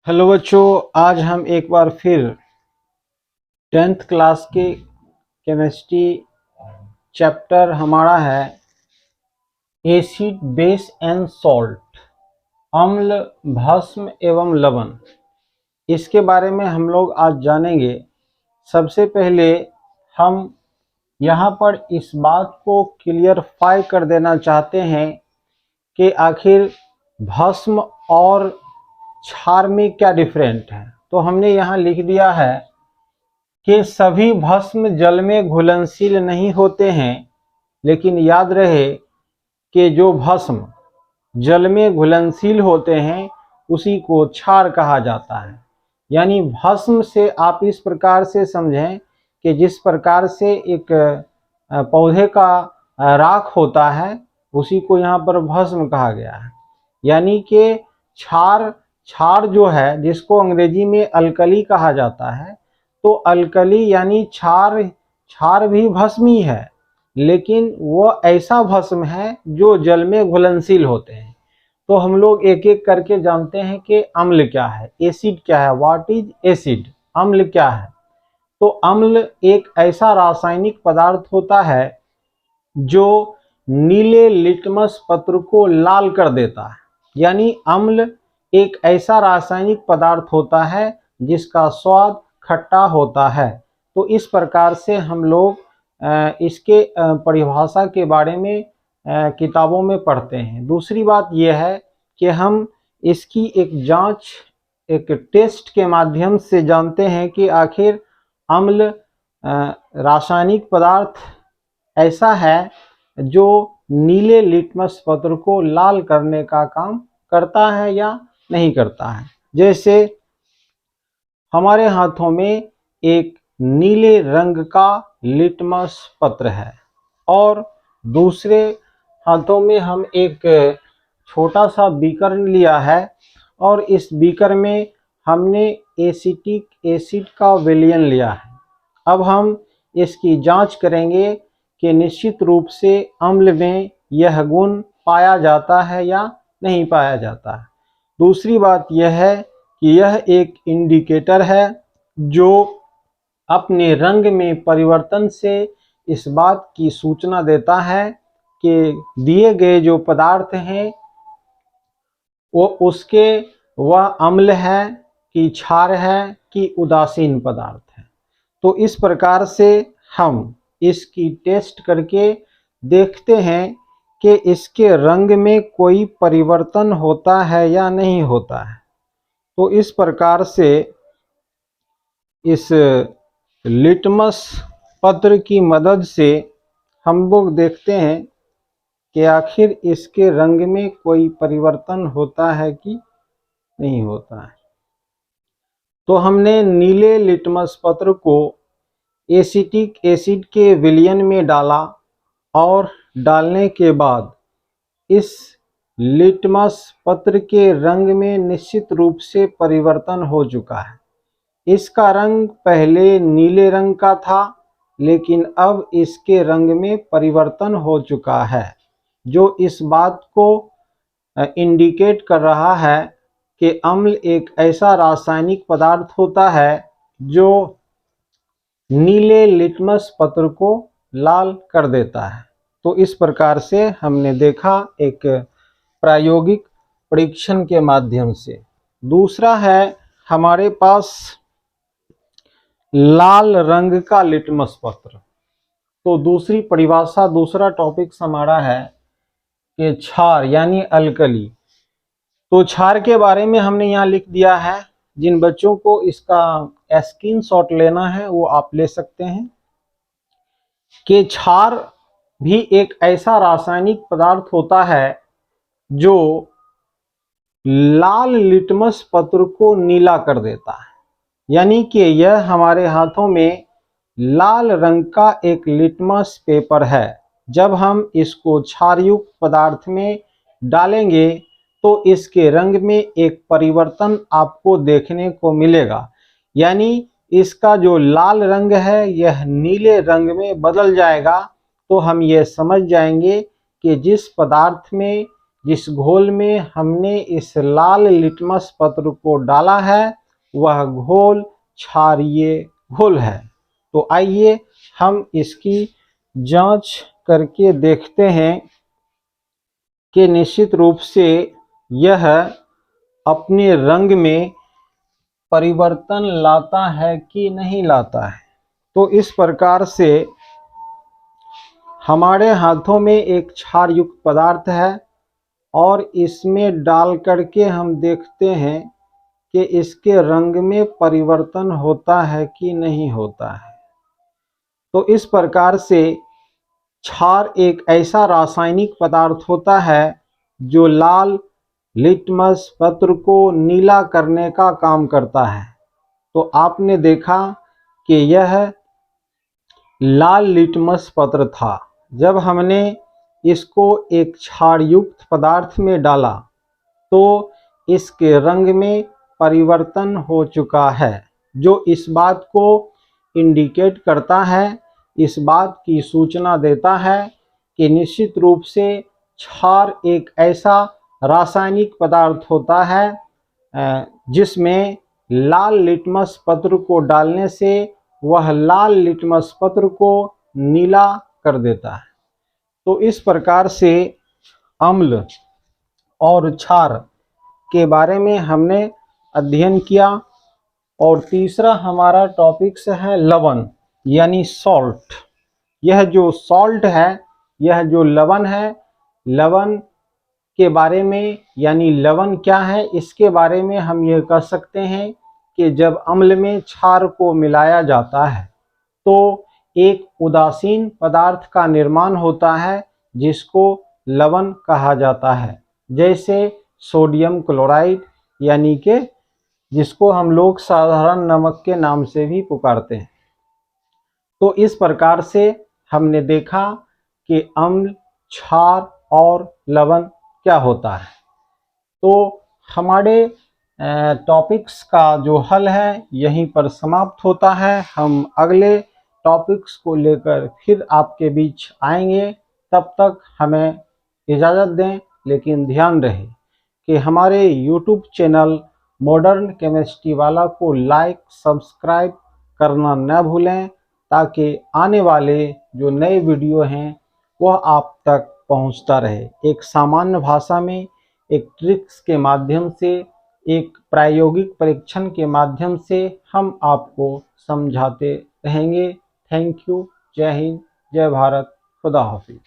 Hello बच्चों, आज हम एक बार फिर 10th क्लास के केमिस्ट्री चैप्टर हमारा है एसिड बेस एंड सॉल्ट, अम्ल भस्म एवं लवण। इसके बारे में हम लोग आज जानेंगे। सबसे पहले हम यहाँ पर इस बात को क्लियरफाई कर देना चाहते हैं कि आखिर भस्म और क्षार में क्या डिफरेंट है। तो हमने यहाँ लिख दिया है कि सभी भस्म जल में घुलनशील नहीं होते हैं, लेकिन याद रहे कि जो भस्म जल में घुलनशील होते हैं उसी को क्षार कहा जाता है। यानी भस्म से आप इस प्रकार से समझें कि जिस प्रकार से एक पौधे का राख होता है उसी को यहाँ पर भस्म कहा गया है। यानी कि क्षार जो है जिसको अंग्रेजी में अल्कली कहा जाता है, तो अल्कली यानी क्षार भी भस्म ही है, लेकिन वो ऐसा भस्म है जो जल में घुलनशील होते हैं। तो हम लोग एक एक करके जानते हैं कि अम्ल क्या है, एसिड क्या है। What is acid? अम्ल क्या है? तो अम्ल एक ऐसा रासायनिक पदार्थ होता है जो नीले लिटमस पत्र को लाल कर देता है। यानी अम्ल एक ऐसा रासायनिक पदार्थ होता है जिसका स्वाद खट्टा होता है। तो इस प्रकार से हम लोग इसके परिभाषा के बारे में किताबों में पढ़ते हैं। दूसरी बात यह है कि हम इसकी एक जांच एक टेस्ट के माध्यम से जानते हैं कि आखिर अम्ल रासायनिक पदार्थ ऐसा है जो नीले लिटमस पत्र को लाल करने का काम करता है या नहीं करता है। जैसे हमारे हाथों में एक नीले रंग का लिटमस पत्र है और दूसरे हाथों में हम एक छोटा सा बीकर लिया है और इस बीकर में हमने एसिटिक एसिड का विलयन लिया है। अब हम इसकी जांच करेंगे कि निश्चित रूप से अम्ल में यह गुण पाया जाता है या नहीं पाया जाता है। दूसरी बात यह है कि यह एक इंडिकेटर है जो अपने रंग में परिवर्तन से इस बात की सूचना देता है कि दिए गए जो पदार्थ हैं वो उसके वह अम्ल है कि क्षार है कि उदासीन पदार्थ है। तो इस प्रकार से हम इसकी टेस्ट करके देखते हैं कि इसके रंग में कोई परिवर्तन होता है या नहीं होता है। तो इस प्रकार से इस लिटमस पत्र की मदद से हम लोग देखते हैं कि आखिर इसके रंग में कोई परिवर्तन होता है कि नहीं होता है। तो हमने नीले लिटमस पत्र को एसिटिक एसिड के विलयन में डाला और डालने के बाद इस लिटमस पत्र के रंग में निश्चित रूप से परिवर्तन हो चुका है। इसका रंग पहले नीले रंग का था, लेकिन अब इसके रंग में परिवर्तन हो चुका है, जो इस बात को इंडिकेट कर रहा है कि अम्ल एक ऐसा रासायनिक पदार्थ होता है जो नीले लिटमस पत्र को लाल कर देता है। तो इस प्रकार से हमने देखा एक प्रायोगिक परीक्षण के माध्यम से। दूसरा है हमारे पास लाल रंग का लिटमस पत्र। तो दूसरी परिभाषा, दूसरा टॉपिक हमारा है कि क्षार यानी अल्कली। तो क्षार के बारे में हमने यहाँ लिख दिया है। जिन बच्चों को इसका स्क्रीनशॉट लेना है वो आप ले सकते हैं कि क्षार भी एक ऐसा रासायनिक पदार्थ होता है जो लाल लिटमस पत्र को नीला कर देता है। यानी कि यह हमारे हाथों में लाल रंग का एक लिटमस पेपर है। जब हम इसको क्षारयुक्त पदार्थ में डालेंगे तो इसके रंग में एक परिवर्तन आपको देखने को मिलेगा। यानी इसका जो लाल रंग है यह नीले रंग में बदल जाएगा। तो हम ये समझ जाएंगे कि जिस पदार्थ में जिस घोल में हमने इस लाल लिटमस पत्र को डाला है वह घोल क्षारीय घोल है। तो आइए हम इसकी जांच करके देखते हैं कि निश्चित रूप से यह अपने रंग में परिवर्तन लाता है कि नहीं लाता है। तो इस प्रकार से हमारे हाथों में एक क्षार युक्त पदार्थ है और इसमें डाल करके हम देखते हैं कि इसके रंग में परिवर्तन होता है कि नहीं होता है। तो इस प्रकार से क्षार एक ऐसा रासायनिक पदार्थ होता है जो लाल लिटमस पत्र को नीला करने का काम करता है। तो आपने देखा कि यह लाल लिटमस पत्र था। जब हमने इसको एक क्षारयुक्त पदार्थ में डाला तो इसके रंग में परिवर्तन हो चुका है, जो इस बात को इंडिकेट करता है, इस बात की सूचना देता है कि निश्चित रूप से क्षार एक ऐसा रासायनिक पदार्थ होता है जिसमें लाल लिटमस पत्र को डालने से वह लाल लिटमस पत्र को नीला कर देता है। तो इस प्रकार से अम्ल और क्षार के बारे में हमने अध्ययन किया। और तीसरा हमारा टॉपिक्स है लवण यानी सॉल्ट। यह जो सॉल्ट है, यह जो लवण है, लवण के बारे में यानी लवण क्या है इसके बारे में हम ये कह सकते हैं कि जब अम्ल में क्षार को मिलाया जाता है तो एक उदासीन पदार्थ का निर्माण होता है जिसको लवण कहा जाता है, जैसे सोडियम क्लोराइड यानी कि जिसको हम लोग साधारण नमक के नाम से भी पुकारते हैं। तो इस प्रकार से हमने देखा कि अम्ल, क्षार और लवण क्या होता है। तो हमारे टॉपिक्स का जो हल है यहीं पर समाप्त होता है। हम अगले टॉपिक्स को लेकर फिर आपके बीच आएंगे। तब तक हमें इजाज़त दें, लेकिन ध्यान रहे कि हमारे YouTube चैनल मॉडर्न केमिस्ट्री वाला को लाइक सब्सक्राइब करना न भूलें, ताकि आने वाले जो नए वीडियो हैं वह आप तक पहुंचता रहे। एक सामान्य भाषा में, एक ट्रिक्स के माध्यम से, एक प्रायोगिक परीक्षण के माध्यम से हम आपको समझाते रहेंगे। Thank you. जय हिंद, जय भारत, खुदा हाफिज।